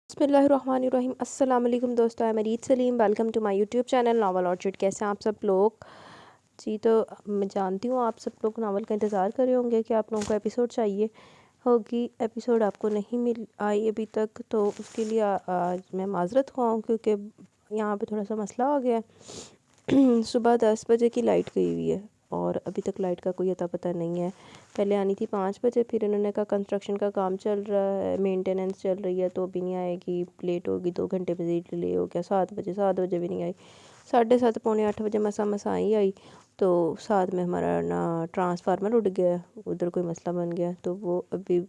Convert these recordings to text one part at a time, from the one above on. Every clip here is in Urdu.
بسم اللہ الرحمن الرحیم۔ السلام علیکم دوستو، میں Mureed Saleem, welcome to my YouTube channel novel orchard. کیسے ہیں آپ سب لوگ؟ جی تو میں جانتی ہوں آپ سب لوگ ناول کا انتظار کر رہے ہوں گے کہ آپ لوگوں کو ایپیسوڈ چاہیے ہوگی، ایپیسوڈ آپ کو نہیں مل آئی ابھی تک، تو اس کے لیے آج میں معذرت خواہ ہوں کیونکہ یہاں پہ تھوڑا سا مسئلہ ہو گیا ہے۔ صبح 10 بجے کی لائٹ گئی ہوئی ہے اور ابھی تک لائٹ کا کوئی اتا پتہ نہیں ہے۔ پہلے آنی تھی 5 بجے، پھر انہوں نے کہا کنسٹرکشن کا کام چل رہا ہے، مینٹیننس چل رہی ہے تو ابھی نہیں آئے گی، لیٹ ہوگی، 2 گھنٹے مزید ڈیلے ہو گیا۔ 7 بجے بھی نہیں آئی، 7:30 پونے 8 بجے مسا ہی آئی، تو ساتھ میں ہمارا نا ٹرانسفارمر اڑ گیا، ادھر کوئی مسئلہ بن گیا، تو وہ ابھی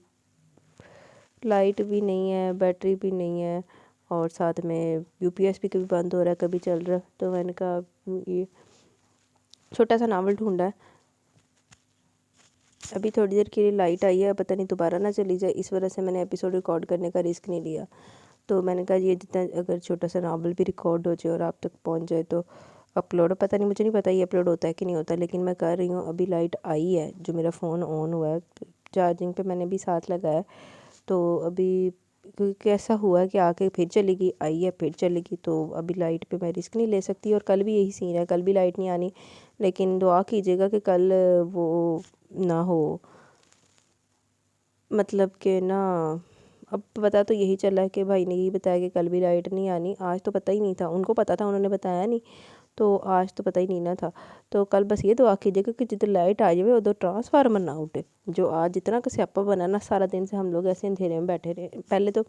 لائٹ بھی نہیں ہے، بیٹری بھی نہیں ہے، اور ساتھ میں یو پی ایس بھی کبھی بند ہو رہا ہے کبھی چل رہا ہے۔ تو میں نے کہا یہ چھوٹا سا ناول ڈھونڈا ہے، ابھی تھوڑی دیر کے لیے لائٹ آئی ہے، پتہ نہیں دوبارہ نہ چلی جائے، اس وجہ سے میں نے ایپیسوڈ ریکارڈ کرنے کا رسک نہیں لیا۔ تو میں نے کہا یہ جتنا اگر چھوٹا سا ناول بھی ریکارڈ ہو جائے اور آپ تک پہنچ جائے تو اپلوڈ، پتہ نہیں، مجھے نہیں پتہ یہ اپلوڈ ہوتا ہے کہ نہیں ہوتا، لیکن میں کر رہی ہوں۔ ابھی لائٹ آئی ہے، جو میرا فون آن ہوا ہے، چارجنگ پہ میں نے بھی ساتھ لگایا، تو ابھی کیسا ہوا ہے کہ آ کے پھر چلے گی، آئی ہے پھر چلے گی، تو ابھی لائٹ پہ میں رسک نہیں لے سکتی، اور کل بھی یہی سین ہے، کل بھی لائٹ نہیں آنی، لیکن دعا کیجیے گا کہ کل وہ نہ ہو، مطلب کہ نا اب پتہ تو یہی چلا ہے کہ بھائی نے یہی بتایا کہ کل بھی لائٹ نہیں آنی، آج تو پتہ ہی نہیں تھا، ان کو پتہ تھا، انہوں نے بتایا نہیں، تو آج تو پتہ ہی نہیں نہ تھا۔ تو کل بس یہ دعا کیجیے گا کہ جدھر لائٹ آ جائے ادھر ٹرانسفارمر نہ اٹھے، جو آج اتنا کسیاپا بنا نا، سارا دن سے ہم لوگ ایسے اندھیرے میں بیٹھے رہے۔ پہلے تو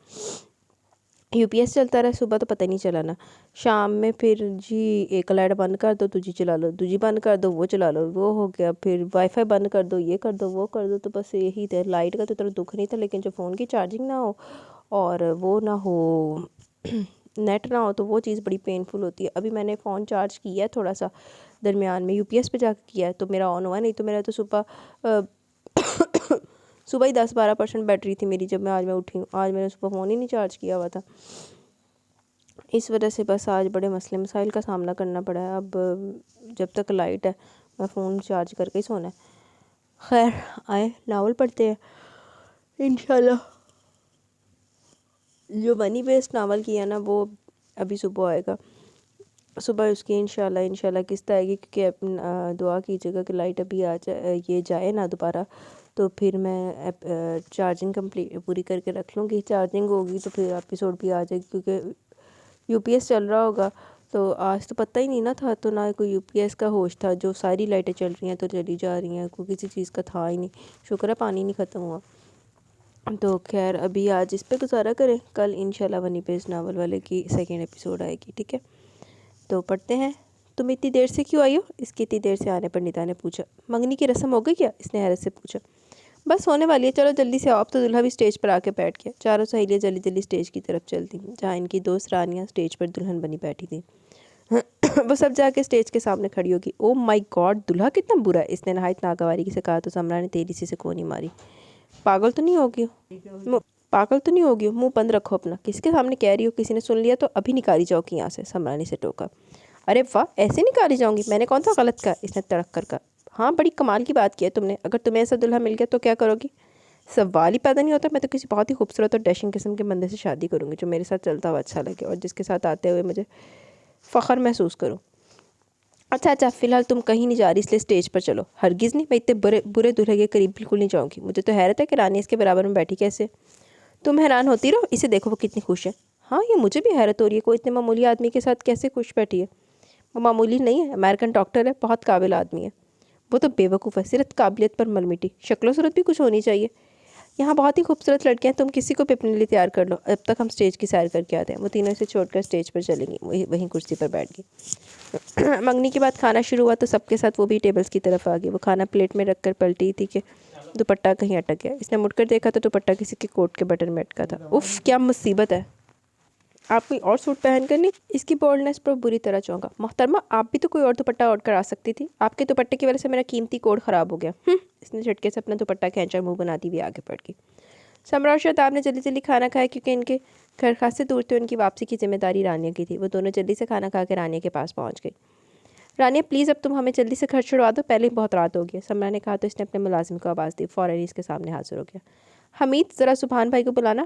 یو پی ایس چلتا رہا، صبح تو پتہ نہیں چلا نا، شام میں پھر جی ایک لائٹ بند کر دو دوجی چلا لو، دوجی بند کر دو وہ چلا لو، وہ ہو گیا، پھر وائی فائی بند کر دو، یہ کر دو وہ کر دو، تو بس یہی تھا۔ لائٹ کا تو اتنا دکھ نہیں تھا، لیکن جو فون کی چارجنگ نہ ہو اور وہ نہ ہو نیٹ نہ ہو تو وہ چیز بڑی پینفل ہوتی ہے۔ ابھی میں نے فون چارج کیا ہے تھوڑا سا درمیان میں، یو پی ایس پہ جا کے کیا ہے تو میرا آن ہوا، نہیں تو میرا تو صبح ہی 10-12% بیٹری تھی میری جب آج میں اٹھی ہوں، آج میں نے صبح فون ہی نہیں چارج کیا ہوا تھا، اس وجہ سے بس آج بڑے مسئلے مسائل کا سامنا کرنا پڑا ہے۔ اب جب تک لائٹ ہے میں فون چارج کر کے ہی سونا ہے۔ خیر آئے ناول پڑھتے ہیں انشاءاللہ۔ جو منی بیسڈ ناول کیا نا وہ ابھی صبح آئے گا، صبح اس کی انشاءاللہ قسط آئے گی، کیونکہ دعا کیجیے گا کہ لائٹ ابھی آ جائے، یہ جائے نا دوبارہ، تو پھر میں چارجنگ پوری کر کے رکھ لوں گی، چارجنگ ہوگی تو پھر ایپیسوڈ بھی آ جائے گی، کیونکہ یو پی ایس چل رہا ہوگا، تو آج تو پتہ ہی نہیں نہ تھا، تو نہ کوئی یو پی ایس کا ہوش تھا، جو ساری لائٹیں چل رہی ہیں تو چلی جا رہی ہیں، کوئی کسی چیز کا تھا ہی نہیں، شکر ہے پانی نہیں ختم ہوا۔ تو خیر ابھی آج اس پہ گزارا کریں، کل انشاءاللہ ونی پیج ناول والے کی سیکنڈ ایپیسوڈ آئے گی، ٹھیک ہے؟ تو پڑھتے ہیں۔ تم اتنی دیر سے کیوں آئی ہو؟ اس کی اتنی دیر سے آنے پر ندا نے پوچھا۔ منگنی کی رسم ہو گئی کیا؟ اس نے حیرت سے پوچھا۔ بس ہونے والی ہے، چلو جلدی سے آؤ۔ اب تو دلہا بھی اسٹیج پر آ کے بیٹھ گیا۔ چاروں سہیلیاں جلدی جلدی اسٹیج کی طرف چلتی، جہاں ان کی دوست رانیہ اسٹیج پر دلہن بنی بیٹھی تھی۔ وہ سب جا کے اسٹیج کے سامنے کھڑی ہوگی۔ او مائی گاڈ، دلہا کتنا برا ہے، اس نے نہایت ناگواری سے کہا، تو سمرا نے تیزی سے سکونی ماری۔ پاگل تو نہیں ہوگی ہو، منہ بند رکھو اپنا، کس کے سامنے کہہ رہی ہو؟ کسی نے سن لیا تو ابھی نکالی جاؤ گی یہاں سے، سمرا نے اسے ٹوکا۔ ارے واہ، ایسے نکالی جاؤں گی؟ میں نے کون سا غلط کہا؟ اس نے تڑک کر کہا۔ ہاں بڑی کمال کی بات کی ہے تم نے، اگر تمہیں ایسا دلہا مل گیا تو کیا کرو گی؟ سوال ہی پیدا نہیں ہوتا، میں تو کسی بہت ہی خوبصورت اور ڈیشنگ قسم کے بندے سے شادی کروں گی، جو میرے ساتھ چلتا ہوا اچھا لگے اور جس کے ساتھ آتے ہوئے مجھے فخر محسوس کروں۔ اچھا فی الحال تم کہیں نہیں جا رہی، اس لیے اسٹیج پر چلو۔ ہرگز نہیں، میں اتنے برے دلہے کے قریب بالکل نہیں جاؤں گی۔ مجھے تو حیرت ہے کہ رانی اس کے برابر میں بیٹھی کیسے؟ تم حیران ہوتی رہو، اسے دیکھو وہ کتنی خوش ہے۔ ہاں یہ مجھے بھی حیرت ہو رہی ہے، کوئی اتنے معمولی آدمی کے ساتھ کیسے خوش بیٹھی ہے؟ وہ معمولی نہیں ہے، امریکن ڈاکٹر ہے، بہت قابل آدمی ہے۔ وہ تو بے وقوف ہے، صرف قابلیت پر مل مٹی، شکل و صورت بھی کچھ ہونی چاہیے۔ یہاں بہت ہی خوبصورت لڑکیاں، تم کسی کو بھی اپنے لیے تیار کر لو، اب تک ہم اسٹیج کی سیر کر کے آتے ہیں۔ وہ تینوں اسے چھوڑ کر اسٹیج پر چلیں گی، وہیں کرسی پر بیٹھ گئی۔ منگنی کے بعد کھانا شروع ہوا تو سب کے ساتھ وہ بھی ٹیبلز کی طرف آ گئی۔ وہ کھانا پلیٹ میں رکھ کر پلٹی تھی کہ دوپٹہ کہیں اٹک گیا۔ اس نے مڑ کر دیکھا تو دوپٹہ کسی کے کوٹ کے بٹن میں اٹکا تھا۔ اف کیا مصیبت ہے، آپ کوئی اور سوٹ پہن کر نہیں؟ اس کی بولڈنس پر بری طرح چونکا۔ محترمہ آپ بھی تو کوئی اور دوپٹہ اوڑھ کر آ سکتی تھی، آپ کے دوپٹے کی وجہ سے میرا قیمتی کوٹ خراب ہو گیا۔ اس نے جھٹکے سے اپنا دوپٹہ کھینچا، منہ بناتی ہوئی آگے بڑھ گئی۔ سمرا اور شاداب نے جلدی جلدی کھانا کھایا، کیونکہ ان کے گھر خاصے دور تھے، ان کی واپسی کی ذمہ داری رانیہ کی تھی۔ وہ دونوں جلدی سے کھانا کھا کے رانیہ کے پاس پہنچ گئی۔ رانیہ پلیز اب تم ہمیں جلدی سے گھر چھڑوا دو، پہلے ہی بہت رات ہو گئی ہے، سمرا نے کہا تو اس نے اپنے ملازم کو آواز دی، فوراً اس کے سامنے حاضر ہو گیا۔ حمید ذرا سبحان بھائی کو بلانا۔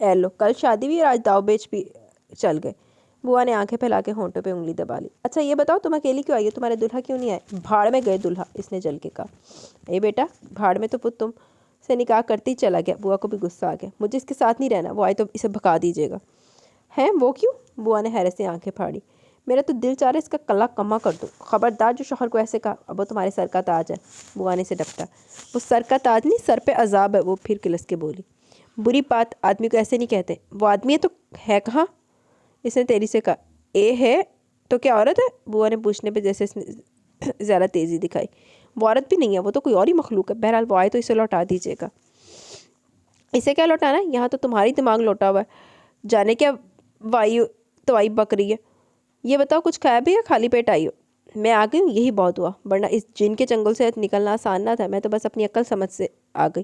اے لو کل شادی بھی اور آج داؤ بیچ بھی چل گئے۔ بوا نے آنکھیں پھیلا کے ہونٹوں پہ انگلی دبا لی۔ اچھا یہ بتاؤ تم اکیلی کیوں آئی ہو؟ تمہارے دلہا کیوں نہیں آئے؟ بھاڑ میں گئے دلہا، اس نے جل کے کہا۔ اے بیٹا بھاڑ میں تو پت تم سے نکاح کرتے ہی چلا گیا۔ بوا کو بھی غصہ آ گیا۔ مجھے اس کے ساتھ نہیں رہنا، وہ آئے تو اسے بھگا دیجیے گا۔ ہیں وہ کیوں؟ بوا نے حیرت سے آنکھیں پھاڑی۔ میرا تو دل چاہ رہا ہے اس کا کلا کما کر دوں۔ خبردار جو شوہر کو ایسے کہا، اب وہ تمہارے سر کا تاج ہے۔ بوا نے اسے ڈپٹا۔ وہ سر کا تاج نہیں، سر پہ عذاب ہے وہ، پھر کلس کے بولی۔ بری بات، آدمی کو ایسے نہیں کہتے۔ وہ آدمی ہے تو ہے کہاں؟ اس نے تیری سے کہا۔ اے ہے تو کیا عورت ہے؟ بوا نے پوچھنے پہ جیسے اس نے زیادہ تیزی دکھائی۔ وہ عورت بھی نہیں ہے، وہ تو کوئی اور ہی مخلوق ہے۔ بہرحال وہ آئے تو اسے لوٹا دیجیے گا۔ اسے کیا لوٹانا ہے؟ یہاں تو تمہاری دماغ لوٹا ہوا ہے، جانے کیا توائی بک رہی ہے۔ یہ بتاؤ کچھ کھایا بھی یا خالی پیٹ آئی ہو؟ میں آ گئی ہوں یہی بہت ہوا، ورنہ اس جن کے چنگل سے نکلنا آسان نہ تھا۔ میں تو بس اپنی عقل سمجھ سے آ گئی۔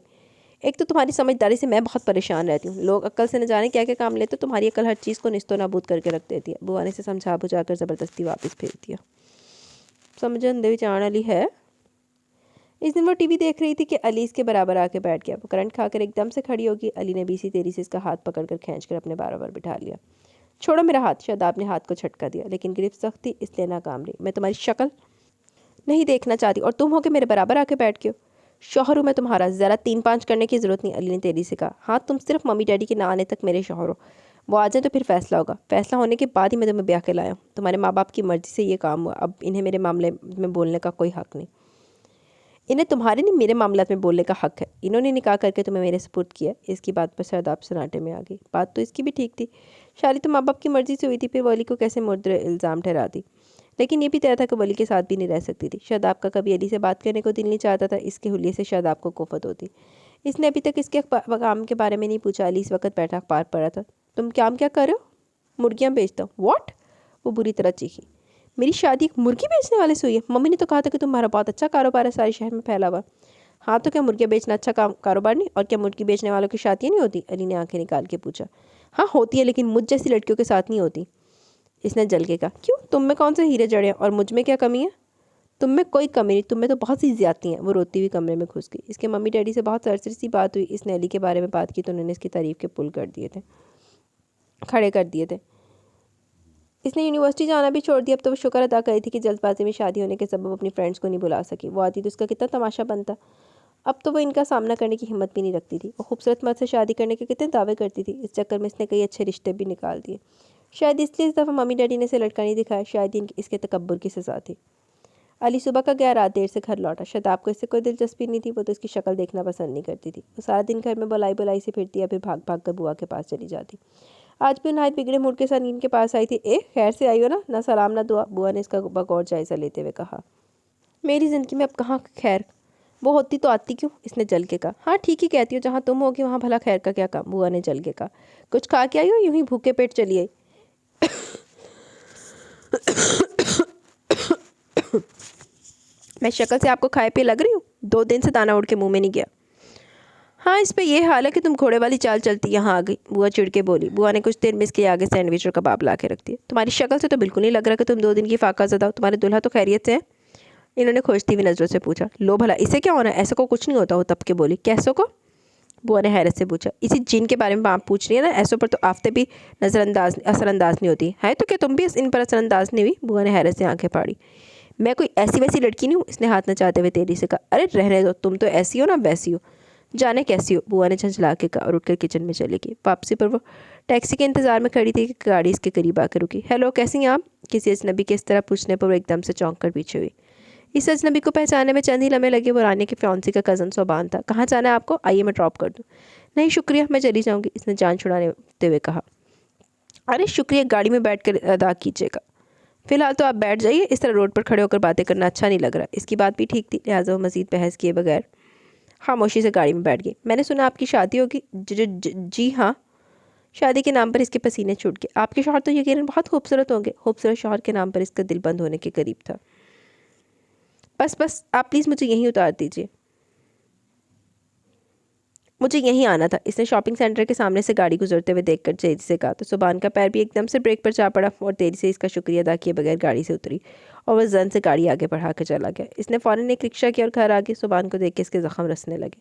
ایک تو تمہاری سمجھداری سے میں بہت پریشان رہتی ہوں۔ لوگ عقل سے نہ جانے کیا کیا کام لیتے، تمہاری عقل ہر چیز کو نست و نابود کر کے رکھ دیتی ہے۔ بوا نے اسے سمجھا بجھا کر زبردستی واپس بھیج دیا۔ سمجھن دے جان علی ہے۔ اس دن وہ ٹی وی دیکھ رہی تھی کہ علی اس کے برابر آ کے بیٹھ گیا۔ وہ کرنٹ کھا کر ایک دم سے کھڑی ہوگی۔ علی نے بیسی تیری سے اس کا ہاتھ پکڑ کر کھینچ کر اپنے برابر بٹھا لیا۔ چھوڑو میرا ہاتھ۔ شاداب نے ہاتھ کو جھٹکا دیا، لیکن گرفت سخت تھی اس لیے ناکام رہی۔ میں تمہاری شکل نہیں دیکھنا چاہتی اور تم ہو کہ میرے برابر آ کے بیٹھ گئے ہو۔ شوہر ہوں میں تمہارا، ذرا 3-5 کرنے کی ضرورت نہیں۔ علی نے تیری سے کہا۔ ہاں تم صرف ممی ڈیڈی کے نہ آنے تک میرے شوہر ہو، وہ آ جائیں تو پھر فیصلہ ہوگا۔ فیصلہ ہونے کے بعد ہی میں تمہیں بیاہ کے لایا ہوں۔ تمہارے ماں باپ کی مرضی سے یہ کام ہوا، اب انہیں میرے معاملے میں بولنے کا کوئی حق نہیں۔ انہیں تمہارے نہیں میرے معاملات میں بولنے کا حق ہے۔ انہوں نے نکاح کر کے تمہیں میرے سپرد کیا۔ اس کی بات پر شاداب سناٹے میں آ گئی۔ بات تو اس کی بھی ٹھیک تھی، شادی تو ماں باپ کی مرضی سے ہوئی تھی، پھر وہ علی کو کیسے مرد الزام ٹھہرا دی؟ لیکن یہ بھی طے تھا کہ وہ علی کے ساتھ بھی نہیں رہ سکتی تھی۔ شاداب کا کبھی علی سے بات کرنے کو دل نہیں چاہتا تھا، اس کے حلیے سے شاداب کو کوفت ہوتی۔ اس نے ابھی تک اس کے کام کے بارے میں نہیں پوچھا۔ علی اس وقت بیٹھا اخبار پڑھ رہا تھا۔ تم کام کیا کر رہے ہو؟ مرغیاں بیچتا ہوں۔ واٹ؟ وہ بری طرح چیخی۔ میری شادی ایک مرغی بیچنے والے سے ہوئی ہے؟ ممی نے تو کہا تھا کہ تمہارا بہت اچھا کاروبار ہے سارے شہر میں پھیلا ہوا۔ ہاں تو کیا مرغیاں بیچنا اچھا کاروبار نہیں؟ اور کیا مرغی بیچنے والوں کی شادیاں نہیں ہوتی؟ علی نے آنکھیں نکال کے پوچھا۔ ہاں ہوتی ہے، لیکن مجھ جیسی لڑکیوں کے ساتھ نہیں ہوتی۔ اس نے جل کے کہا۔ کیوں؟ تم میں کون سے ہیرے جڑے ہیں اور مجھ میں کیا کمی ہے؟ تم میں کوئی کمی نہیں، تم میں تو بہت سی زیادتی ہیں۔ وہ روتی ہوئی کمرے میں گھس گئی۔ اس کے ممی ڈیڈی سے بہت سرسری سی بات ہوئی۔ اس نے علی کے بارے میں بات کی تو انہوں نے اس کی تعریف کے پل کھڑے کر دیے تھے۔ اس نے یونیورسٹی جانا بھی چھوڑ دیا۔ اب تو وہ شکر ادا کری تھی کہ جلد بازی میں شادی ہونے کے سبب اپنی فرینڈس کو نہیں بلا سکی۔ وہ آتی تو اس کا کتنا تماشا بنتا۔ اب تو وہ ان کا سامنا کرنے کی ہمت بھی نہیں رکھتی تھی۔ وہ خوبصورت مرد سے شادی کرنے کے کتنے دعوے کرتی تھی۔ اس چکر میں اس نے کئی اچھے رشتے بھی نکال دیے۔ شاید اس لیے اس دفعہ ممی ڈیڈی نے اسے لڑکا نہیں دکھایا، شاید اس کے تکبر کی سزا تھی۔ علی صبح کا گیا، رات دیر سے گھر لوٹا۔ شاداب کو اس سے کوئی دلچسپی نہیں تھی، وہ تو اس کی شکل دیکھنا پسند نہیں کرتی تھی۔ وہ سارا دن گھر میں بلائی سے پھرتی یا پھر بھاگ بھاگ کر بوا کے پاس چلی جاتی۔ آج بھی نہایت بگڑے موڈ کے ساتھ ان کے پاس آئی تھی۔ اے خیر سے آئی ہو نا؟ نہ سلام نہ دعا، بوا نے اس کا بغور جائزہ لیتے ہوئے کہا۔ میری زندگی میں اب کہاں خیر، وہ ہوتی تو آتی کیوں؟ اس نے جل کے کہا۔ ہاں ٹھیک ہی کہتی ہو، جہاں تم ہوگی وہاں بھلا خیر کا کیا کام؟ بوا نے جل کے کہا۔ کچھ کھا کے آئی ہو یوں ہی بھوکے پیٹ چلی آئی؟ میں شکل سے آپ کو کھائے پہ لگ رہی ہوں؟ 2 دن سے دانہ اڑ کے منہ میں نہیں گیا۔ ہاں اس پہ یہ حال ہے کہ تم گھوڑے والی چال چلتی یہاں آ گئی، بوا چڑ کے بولی۔ بوا نے کچھ دیر میں اس کے آگے سینڈوچ اور کباب لا کے رکھ دیے۔ تمہاری شکل سے تو بالکل نہیں لگ رہا کہ تم 2 دن کی فاقہ زدہ ہو۔ تمہارے دلہا تو خیریت سے ہیں؟ انہوں نے کھوجتی ہوئی نظروں سے پوچھا۔ لو بھلا اسے کیا ہونا ہے؟ ایسا کو کچھ نہیں ہوتا۔ وہ تب کے بولی۔ کیسوں کو؟ بوا نے حیرت سے پوچھا۔ اسی جن کے بارے میں آپ پوچھ رہی ہیں نا؟ ایسوں پر تو آفتے بھی اثر انداز نہیں ہوتی ہے، تو کیا تم بھی ان پر اثر انداز نہیں ہوئی؟ بوا نے حیرت سے آنکھیں پھاڑی۔ میں کوئی ایسی ویسی لڑکی نہیں ہوں، اس نے ہاتھ نچاتے ہوئے تیزی سے کہا۔ ارے رہنے دو، تم تو ایسی ہو نا ویسی ہو، جانے کیسی ہو؟ بوا نے جھنجھلا کے کہا اور اٹھ کر کچن میں چلی گئی۔ واپسی پر وہ ٹیکسی کے انتظار میں کھڑی تھی کہ گاڑی اس کے قریب آ کے رکی۔ ہیلو کیسی ہیں آپ؟ کسی اجنبی کے اس طرح پوچھنے پر وہ ایک دم سے چونک کر پیچھے ہوئی۔ اس اجنبی کو پہچاننے میں چند ہی لمحے لگے۔ وہ رانی کے فیونسی کا کزن صوبان تھا۔ کہاں جانا ہے آپ کو؟ آئیے میں ڈراپ کر دوں۔ نہیں شکریہ، میں چلی جاؤں گی، اس نے جان چھڑانے ہوئے کہا۔ ارے شکریہ گاڑی میں بیٹھ کر ادا کیجیے گا، فی الحال تو آپ بیٹھ جائیے، اس طرح روڈ پر کھڑے ہو کر باتیں کرنا اچھا نہیں لگ رہا۔ اس کی بات بھی ٹھیک تھی، لہٰذا وہ مزید بحث کیے بغیر خاموشی سے گاڑی میں بیٹھ گئی۔ میں نے سنا آپ کی شادی ہوگی؟ جی ہاں۔ شادی کے نام پر اس کے پسینے چھوٹ گئے۔ آپ کے شوہر تو یقیناً بہت خوبصورت ہوں گے۔ خوبصورت شوہر کے نام پر اس کا دل بند ہونے کے قریب تھا۔ بس آپ پلیز مجھے یہیں اتار دیجیے، مجھے یہیں آنا تھا، اس نے شاپنگ سینٹر کے سامنے سے گاڑی گزرتے ہوئے دیکھ کر تیزی سے کہا۔ تو صبان کا پیر بھی ایک دم سے بریک پر جا پڑا اور تیزی سے اس کا شکریہ ادا کیے بغیر گاڑی سے اتری اور وہ زن سے گاڑی آگے بڑھا کے چلا گیا۔ اس نے فوراً ایک رکشہ کیا اور گھر آگے صبان کو دیکھ کے اس کے زخم رسنے لگے۔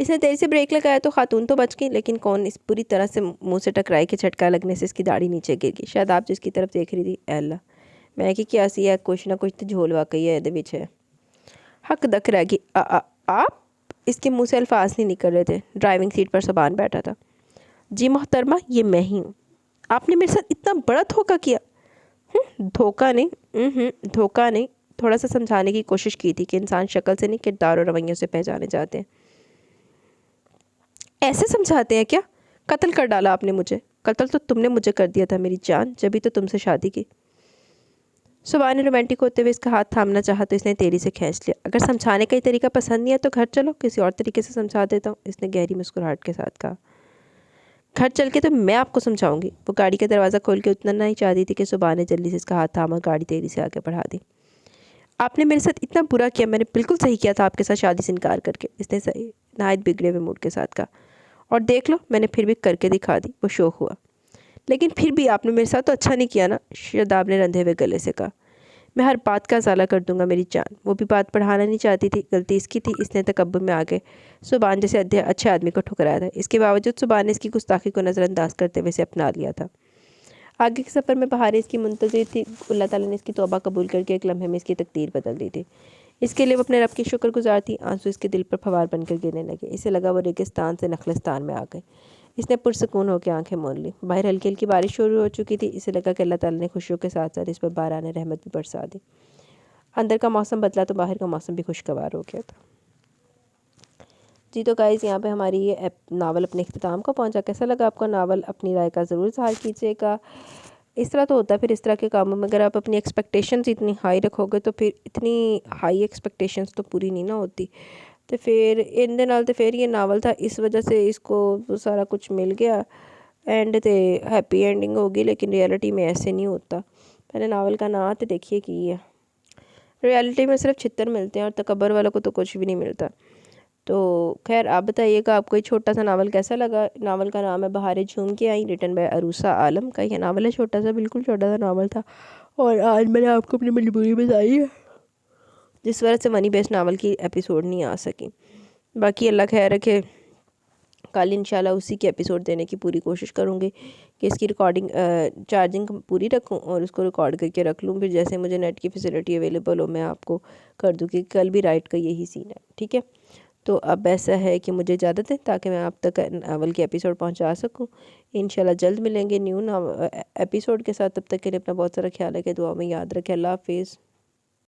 اس نے تیزی سے بریک لگایا تو خاتون تو بچ گئی، لیکن کون اس پوری طرح سے منہ سے ٹکرائی کہ جھٹکا لگنے سے اس کی داڑھی نیچے گر گئی۔ شاید آپ جس کی طرف دیکھ رہی تھی، اے اللہ میں کہ کیا سی ہے، کچھ نہ کچھ تو جھول واقعی ہے دے وچ ہے۔ حق دک رہ گئی۔ آپ؟ اس کے منہ سے الفاظ نہیں نکل رہے تھے۔ ڈرائیونگ سیٹ پر سبحان بیٹھا تھا۔ جی محترمہ، یہ میں ہی ہوں۔ آپ نے میرے ساتھ اتنا بڑا دھوکہ کیا۔ دھوکہ نہیں، تھوڑا سا سمجھانے کی کوشش کی تھی کہ انسان شکل سے نہیں کردار اور رویوں سے پہچانے جاتے ہیں۔ ایسے سمجھاتے ہیں کیا؟ قتل کر ڈالا آپ نے مجھے۔ قتل تو تم نے مجھے کر دیا تھا میری جان، جبھی تو تم سے شادی کی۔ صبح نے رومانٹک ہوتے ہوئے اس کا ہاتھ تھامنا چاہا تو اس نے تیزی سے کھینچ لیا۔ اگر سمجھانے کا یہ طریقہ پسند نہیں ہے تو گھر چلو، کسی اور طریقے سے سمجھا دیتا ہوں، اس نے گہری مسکراہٹ کے ساتھ کہا۔ گھر چل کے تو میں آپ کو سمجھاؤں گی۔ وہ گاڑی کا دروازہ کھول کے اتنا نہیں چاہتی تھی کہ صبح نے جلدی سے اس کا ہاتھ تھاما، گاڑی تیزی سے آگے بڑھا دی۔ آپ نے میرے ساتھ اتنا برا کیا، میں نے بالکل صحیح کیا تھا آپ کے ساتھ شادی سے انکار کر کے، اس نے نہایت بگڑے ہوئے موڈ کے ساتھ کہا۔ اور دیکھ لو میں نے پھر بھی کر کے دکھا دی، وہ شوق ہوا۔ لیکن پھر بھی آپ نے میرے ساتھ تو اچھا نہیں کیا نا، شاداب نے رندھے ہوئے گلے سے کہا۔ میں ہر بات کا ازالہ کر دوں گا میری جان۔ وہ بھی بات پڑھانا نہیں چاہتی تھی، غلطی اس کی تھی، اس نے تکبر میں آگے سبحان جیسے اچھے آدمی کو ٹھکرایا تھا۔ اس کے باوجود سبحان نے اس کی گستاخی کو نظر انداز کرتے ہوئے اسے اپنا لیا تھا۔ آگے کے سفر میں بہاریں اس کی منتظر تھی، اللہ تعالیٰ نے اس کی توبہ قبول کر کے ایک لمحے میں اس کی تقدیر بدل دی تھی۔ اس کے لیے وہ اپنے رب کی شکر گزار تھی۔ آنسو اس کے دل پر پھوار بن کر گرنے لگے، اسے لگا وہ ریگستان سے نخلستان میں آ گئے۔ اس نے پرسکون ہو کے آنکھیں موند لی۔ باہر ہلکی ہلکی بارش شروع ہو چکی تھی، اسے لگا کہ اللہ تعالیٰ نے خوشیوں کے ساتھ ساتھ اس پر باران رحمت بھی برسا دی۔ اندر کا موسم بدلا تو باہر کا موسم بھی خوشگوار ہو گیا تھا۔ جی تو گائز، یہاں پہ ہماری یہ ناول اپنے اختتام کو پہنچا۔ کیسا لگا آپ کو ناول؟ اپنی رائے کا ضرور اظہار کیجیے گا۔ اس طرح تو ہوتا ہے پھر اس طرح کے کاموں میں، اگر آپ اپنی ایکسپیکٹیشنز اتنی ہائی رکھو گے تو پھر اتنی ہائی ایکسپیکٹیشنز تو پوری نہیں نہ ہوتی۔ تو پھر ان دے نال تو پھر یہ ناول تھا، اس وجہ سے اس کو سارا کچھ مل گیا، اینڈ تے ہیپی اینڈنگ ہوگی، لیکن ریئلٹی میں ایسے نہیں ہوتا۔ پہلے ناول کا نام تو دیکھیے کی ہے۔ ریئلٹی میں صرف چھتر ملتے ہیں اور تکبر والوں کو تو کچھ بھی نہیں ملتا۔ تو خیر آپ بتائیے گا آپ کو یہ چھوٹا سا ناول کیسا لگا؟ ناول کا نام ہے بہاریں جھوم کے آئیں، ریٹن بائی عروسہ عالم کا یہ ناول ہے۔ چھوٹا سا، بالکل چھوٹا سا ناول تھا، اور آج میں نے آپ کو اپنی مجبوری بتائی ہے، جس وجہ سے منی بیسٹ ناول کی ایپیسوڈ نہیں آ سکی۔ باقی اللہ خیر رکھے، کل انشاءاللہ اسی کی ایپیسوڈ دینے کی پوری کوشش کروں گی کہ اس کی ریکارڈنگ چارجنگ پوری رکھوں اور اس کو ریکارڈ کر کے رکھ لوں، پھر جیسے مجھے نیٹ کی فیسلٹی اویلیبل ہو میں آپ کو کر دوں، کہ کل بھی رائٹ کا یہی سین ہے، ٹھیک ہے؟ تو اب ایسا ہے کہ مجھے اجازت ہے تاکہ میں آپ تک ناول کی ایپیسوڈ پہنچا سکوں۔ انشاءاللہ جلد ملیں گے نیو ایپیسوڈ کے ساتھ، تب تک کے لیے اپنا بہت سارا خیال ہے کہ دعا میں یاد رکھیں۔ اللہ حافظ۔